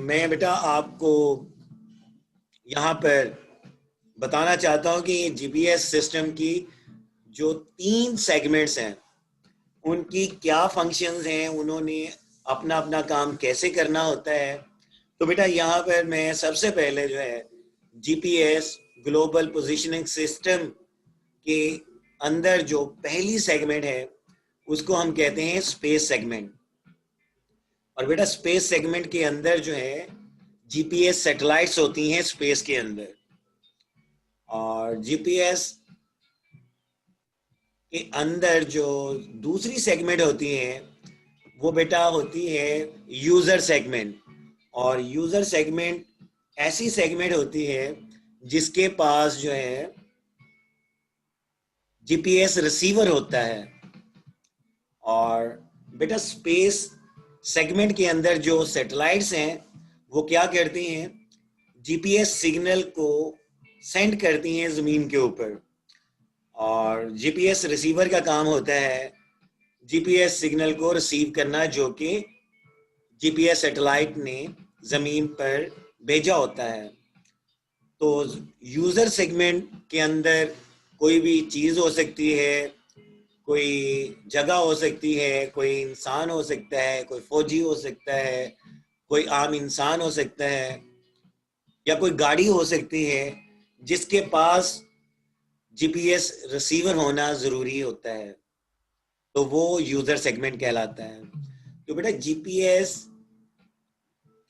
मैं बेटा आपको यहाँ पर बताना चाहता हूँ कि जीपीएस सिस्टम की जो 3 सेगमेंट्स हैं उनकी क्या फंक्शंस हैं, उन्होंने अपना अपना काम कैसे करना होता है। तो बेटा यहाँ पर मैं सबसे पहले जो है जीपीएस ग्लोबल पोजीशनिंग सिस्टम के अंदर जो पहली सेगमेंट है उसको हम कहते हैं स्पेस सेगमेंट। और बेटा स्पेस सेगमेंट के अंदर जो है जीपीएस सैटेलाइट्स होती हैं स्पेस के अंदर, और जीपीएस के अंदर जो दूसरी सेगमेंट होती है वो बेटा होती है यूजर सेगमेंट। और यूजर सेगमेंट ऐसी सेगमेंट होती है जिसके पास जो है जीपीएस रिसीवर होता है। और बेटा स्पेस सेगमेंट के अंदर जो सैटेलाइट्स हैं वो क्या करती हैं, जीपीएस सिग्नल को सेंड करती हैं ज़मीन के ऊपर, और जीपीएस रिसीवर का काम होता है जीपीएस सिग्नल को रिसीव करना जो कि जीपीएस सैटेलाइट ने ज़मीन पर भेजा होता है। तो यूज़र सेगमेंट के अंदर कोई भी चीज़ हो सकती है, कोई जगह हो सकती है, कोई इंसान हो सकता है, कोई फौजी हो सकता है, कोई आम इंसान हो सकता है, या कोई गाड़ी हो सकती है जिसके पास जीपीएस रिसीवर होना ज़रूरी होता है, तो वो यूज़र सेगमेंट कहलाता है। तो बेटा जीपीएस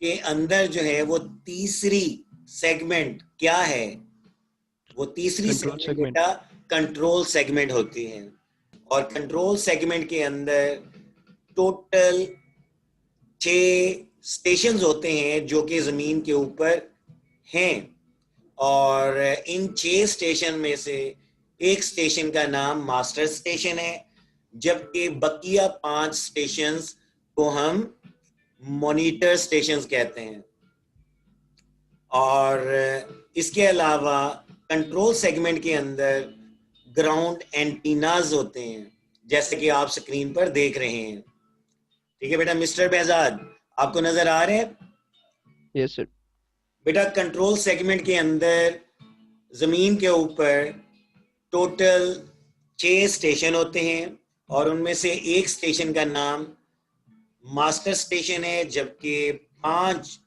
के अंदर जो है वो तीसरी सेगमेंट क्या है, वो तीसरी कंट्रोल सेगमेंट सेगमेंट बेटा कंट्रोल सेगमेंट होती है। और कंट्रोल सेगमेंट के अंदर टोटल 6 स्टेशंस होते हैं जो कि ज़मीन के ऊपर हैं, और इन 6 स्टेशन में से एक स्टेशन का नाम मास्टर स्टेशन है, जबकि बकिया 5 स्टेशंस को हम मॉनिटर स्टेशंस कहते हैं। और इसके अलावा कंट्रोल सेगमेंट के अंदर ग्राउंड एंटीनाज होते हैं जैसे कि आप स्क्रीन पर देख रहे हैं। ठीक है बेटा, मिस्टर बेहजाद आपको नजर आ रहे हैं? Yes sir. बेटा कंट्रोल सेगमेंट के अंदर जमीन के ऊपर टोटल 6 स्टेशन होते हैं, और उनमें से एक स्टेशन का नाम मास्टर स्टेशन है, जबकि 5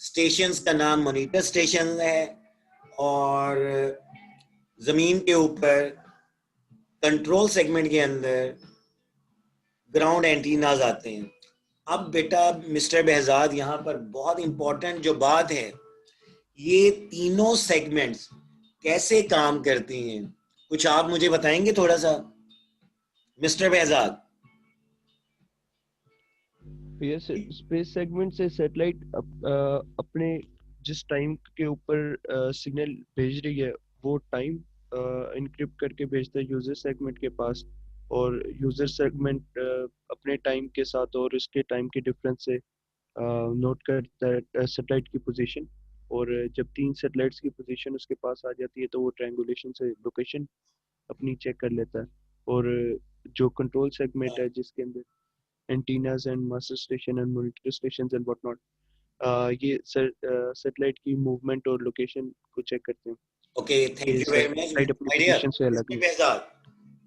स्टेशंस का नाम मॉनिटर स्टेशन है। और जमीन के ऊपर कंट्रोल सेगमेंट के अंदर ग्राउंड एंटीनाज आते हैं। अब बेटा मिस्टर बेहजाद यहाँ पर बहुत इंपॉर्टेंट जो बात है, ये तीनों सेगमेंट्स कैसे काम करती हैं, कुछ आप मुझे बताएंगे थोड़ा सा mister Behzad? Yes sir, space segment से सैटेलाइट अपने जिस टाइम के ऊपर सिग्नल भेज रही है वो टाइम इनक्रिप्ट करके भेजता है यूजर सेगमेंट के पास, और यूजर सेगमेंट अपने टाइम के साथ और इसके टाइम के डिफरेंस से नोट करता है सैटेलाइट की पोजीशन। और जब 3 सैटेलाइट्स की पोजीशन उसके पास आ जाती है तो वो ट्रायंगुलेशन से लोकेशन अपनी चेक कर लेता है। और जो कंट्रोल सेगमेंट है जिसके अंदर antennas and master station and monitor stations and what not, ये सैटेलाइट की मूवमेंट और लोकेशन को चेक करते हैं। ओके, थैंक ये यू वेरी मच सैटेलाइट अपनी माय डियर पोजीशन से अलग मिस्टर है। बेहजाद,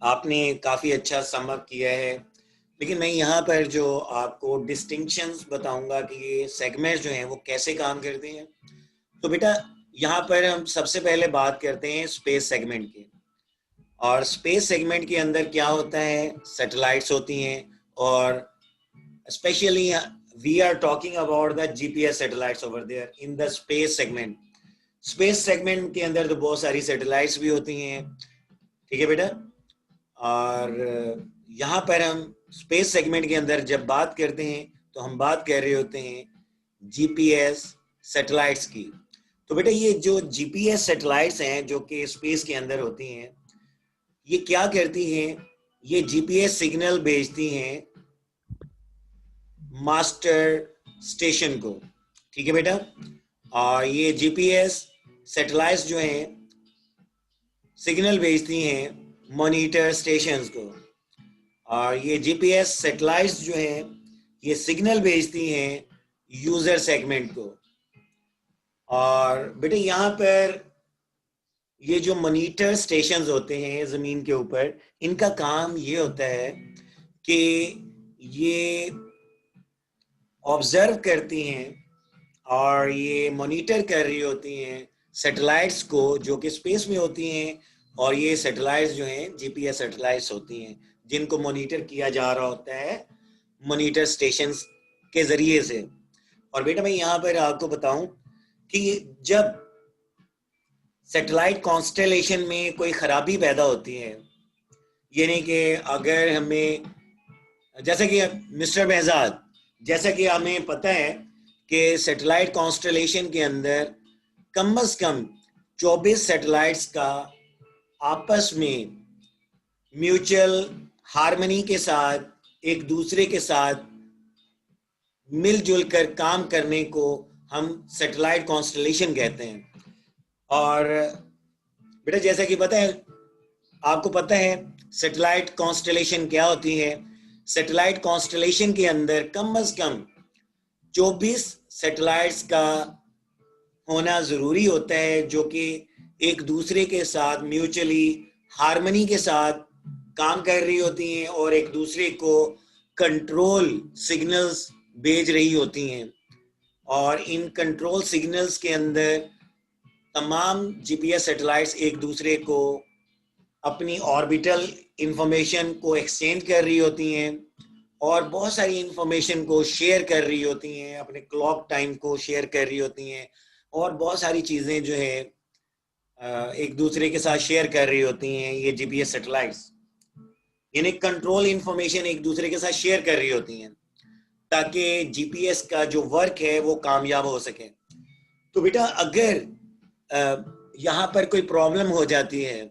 आपने काफ़ी अच्छा सम अप किया है। लेकिन मैं यहाँ पर जो आपको डिस्टिंक्शंस बताऊंगा कि ये सेगमेंट्स जो हैं वो कैसे काम करते हैं। तो बेटा यहाँ पर हम सबसे पहले बात करते हैं स्पेस सेगमेंट की। और स्पेस सेगमेंट के अंदर क्या होता है, सैटेलाइट्स होती हैं, और specially we are talking about the GPS satellites over there in the space segment. Space segment के अंदर तो बहुत सारी सैटेलाइट्स भी होती हैं, ठीक है बेटा। और यहाँ पर हम स्पेस सेगमेंट के अंदर जब बात करते हैं तो हम बात कर रहे होते हैं जीपीएस सैटेलाइट्स की। तो बेटा ये जो जीपीएस सैटेलाइट्स हैं जो कि स्पेस के अंदर होती हैं, ये क्या करती हैं, ये जीपीएस सिग्नल भेजती हैं मास्टर स्टेशन को, ठीक है बेटा। और ये जीपीएस सैटेलाइट्स जो हैं सिग्नल भेजती हैं मॉनिटर स्टेशंस को, और ये जीपीएस सैटेलाइट्स जो हैं ये सिग्नल भेजती हैं यूजर सेगमेंट को। और बेटे यहाँ पर ये जो मॉनिटर स्टेशंस होते हैं जमीन के ऊपर, इनका काम ये होता है कि ये ऑब्जर्व करती हैं और ये मॉनिटर कर रही होती हैं सैटेलाइट्स को जो कि स्पेस में होती हैं। और ये सैटेलाइट्स जो हैं जीपीएस सैटेलाइट्स होती हैं जिनको मॉनिटर किया जा रहा होता है मॉनिटर स्टेशंस के जरिए से। और बेटा मैं यहाँ पर आपको बताऊं कि जब सैटेलाइट कॉन्स्टेलेशन में कोई खराबी पैदा होती है, यानी कि अगर हमें, जैसे कि मिस्टर बेहजाद, जैसा कि हमें पता है कि सैटेलाइट कॉन्स्टेलेशन के अंदर कम से कम 24 सैटेलाइट्स का आपस में म्यूचुअल हार्मनी के साथ एक दूसरे के साथ मिलजुल कर काम करने को हम सैटेलाइट कॉन्स्टेलेशन कहते हैं। और बेटा जैसा कि पता है, आपको पता है सैटेलाइट कॉन्स्टेलेशन क्या होती है। सैटेलाइट कॉन्स्टेलेशन के अंदर कम से कम 24 सैटेलाइट्स का होना जरूरी होता है जो कि एक दूसरे के साथ म्यूचुअली हार्मनी के साथ काम कर रही होती हैं और एक दूसरे को कंट्रोल सिग्नल्स भेज रही होती हैं। और इन कंट्रोल सिग्नल्स के अंदर तमाम जीपीएस सैटेलाइट्स एक दूसरे को अपनी ऑर्बिटल इंफॉर्मेशन को एक्सचेंज कर रही होती हैं और बहुत सारी इंफॉर्मेशन को शेयर कर रही होती हैं, अपने क्लॉक टाइम को शेयर कर रही होती हैं और बहुत सारी चीज़ें जो है एक दूसरे के साथ शेयर कर रही होती हैं ये जीपीएस सैटेलाइट्स, यानी कंट्रोल इंफॉर्मेशन एक दूसरे के साथ शेयर कर रही होती हैं ताकि जीपीएस का जो वर्क है वो कामयाब हो सके। तो बेटा अगर यहाँ पर कोई प्रॉब्लम हो जाती है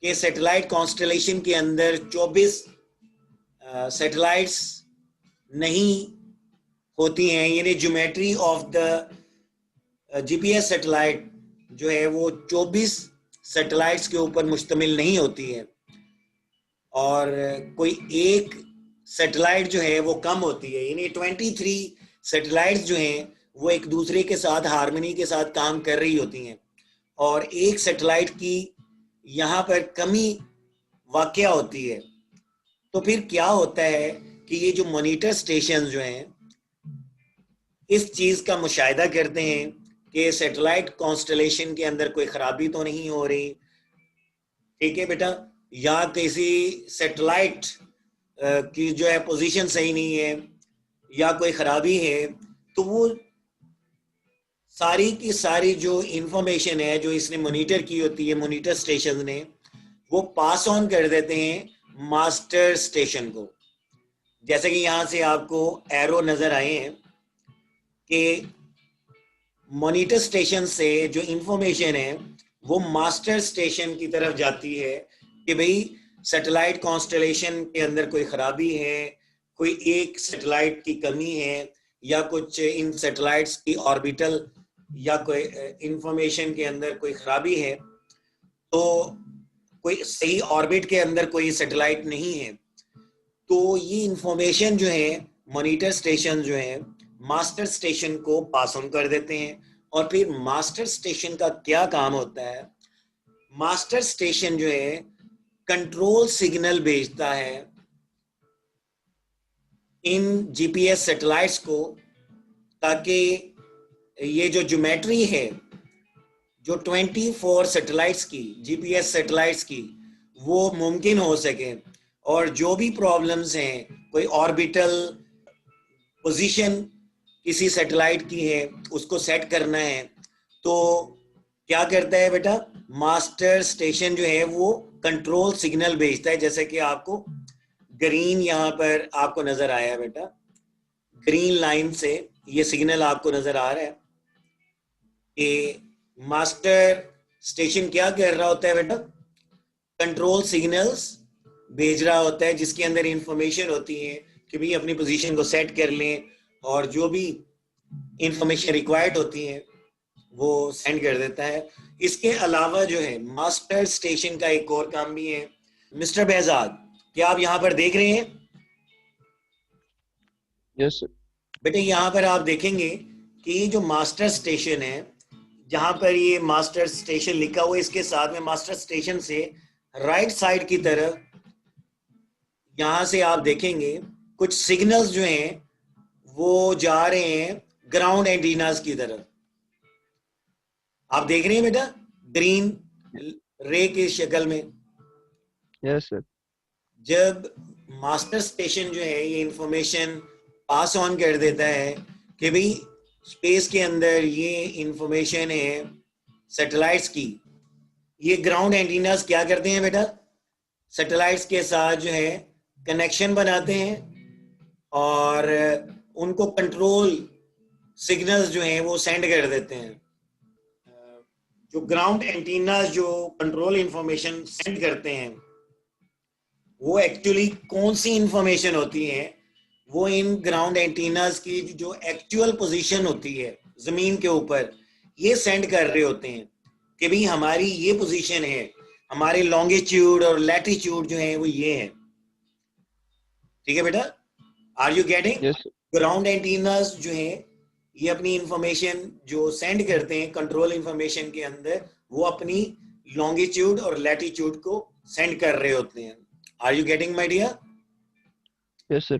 कि सैटेलाइट कॉन्स्टेलेशन के अंदर 24 सैटेलाइट्स नहीं होती हैं, यानी geometry of the GPS satellite जो है वो 24 सैटेलाइट्स के ऊपर मुश्तमिल नहीं होती है और कोई एक सैटेलाइट जो है वो कम होती है, यानी 23 सैटेलाइट्स जो हैं वो एक दूसरे के साथ हार्मनी के साथ काम कर रही होती हैं और एक सैटेलाइट की यहाँ पर कमी वाकया होती है। तो फिर क्या होता है कि ये जो मॉनिटर स्टेशन जो हैं इस चीज़ का मुशाहिदा करते हैं कि सैटेलाइट कॉन्स्टेलेशन के अंदर कोई खराबी तो नहीं हो रही, ठीक है बेटा, या किसी सैटेलाइट की जो है पोजीशन सही नहीं है या कोई खराबी है, तो वो सारी की सारी जो इंफॉर्मेशन है जो इसने मॉनिटर की होती है मॉनिटर स्टेशन ने, वो पास ऑन कर देते हैं मास्टर स्टेशन को। जैसे कि यहाँ से आपको एरो नजर आए हैं कि मॉनिटर स्टेशन से जो इंफॉर्मेशन है वो मास्टर स्टेशन की तरफ जाती है कि भाई सैटेलाइट कॉन्स्टेलेशन के अंदर कोई खराबी है, कोई एक सैटेलाइट की कमी है या कुछ इन सैटेलाइट्स की ऑर्बिटल या कोई इंफॉर्मेशन के अंदर कोई खराबी है, तो कोई सही ऑर्बिट के अंदर कोई सैटेलाइट नहीं है। तो ये इंफॉर्मेशन जो है मॉनिटर स्टेशन जो है मास्टर स्टेशन को पास ऑन कर देते हैं। और फिर मास्टर स्टेशन का क्या काम होता है, मास्टर स्टेशन जो है कंट्रोल सिग्नल भेजता है इन जीपीएस सैटेलाइट्स को ताकि ये जो ज्योमेट्री है जो 24 सैटेलाइट्स की जीपीएस सैटेलाइट्स की वो मुमकिन हो सके और जो भी प्रॉब्लम्स हैं, कोई ऑर्बिटल पोजीशन किसी सैटेलाइट की है उसको सेट करना है, तो क्या करता है बेटा, मास्टर स्टेशन जो है वो कंट्रोल सिग्नल भेजता है। जैसे कि आपको ग्रीन यहाँ पर आपको नजर आया बेटा, ग्रीन लाइन से ये सिग्नल आपको नजर आ रहा है कि मास्टर स्टेशन क्या कर रहा होता है बेटा, कंट्रोल सिग्नल्स भेज रहा होता है जिसके अंदर इंफॉर्मेशन होती है कि भाई अपनी पोजीशन को सेट कर लें और जो भी इंफॉर्मेशन रिक्वायर्ड होती है वो सेंड कर देता है। इसके अलावा जो है मास्टर स्टेशन का एक और काम भी है। मिस्टर बेहजाद, क्या आप यहाँ पर देख रहे हैं? Yes sir. बेटे यहाँ पर आप देखेंगे कि ये जो मास्टर स्टेशन है जहां पर ये मास्टर स्टेशन लिखा हुआ है, इसके साथ में मास्टर स्टेशन से राइट साइड की तरफ यहां से आप देखेंगे कुछ सिग्नल्स जो हैं वो जा रहे हैं ग्राउंड एंटीनास की तरफ। आप देख रहे हैं बेटा, ग्रीन रे की शक्ल में। Yes sir. जब मास्टर स्टेशन जो है ये इंफॉर्मेशन पास ऑन कर देता है कि भाई स्पेस के अंदर ये इंफॉर्मेशन है सैटेलाइट्स की, ये ग्राउंड एंटीनास क्या करते हैं बेटा, सैटेलाइट्स के साथ जो है कनेक्शन बनाते हैं और उनको कंट्रोल सिग्नल्स जो हैं वो सेंड कर देते हैं। जो ग्राउंड एंटीनास जो कंट्रोल इंफॉर्मेशन सेंड करते हैं वो एक्चुअली कौन सी इंफॉर्मेशन होती है, वो इन ग्राउंड एंटीनास की जो एक्चुअल पोजीशन होती है जमीन के ऊपर ये सेंड कर रहे होते हैं कि भाई हमारी ये पोजीशन है, हमारे लॉन्गिट्यूड और लैटिट्यूड जो है वो ये है। ठीक है बेटा, are you getting? Yes ground antennas जो है ये अपनी इंफॉर्मेशन जो सेंड करते हैं कंट्रोल इंफॉर्मेशन के अंदर, वो अपनी लॉन्गिट्यूड और लैटिट्यूड को सेंड कर रहे होते हैं। Are you getting my dear? Yes sir.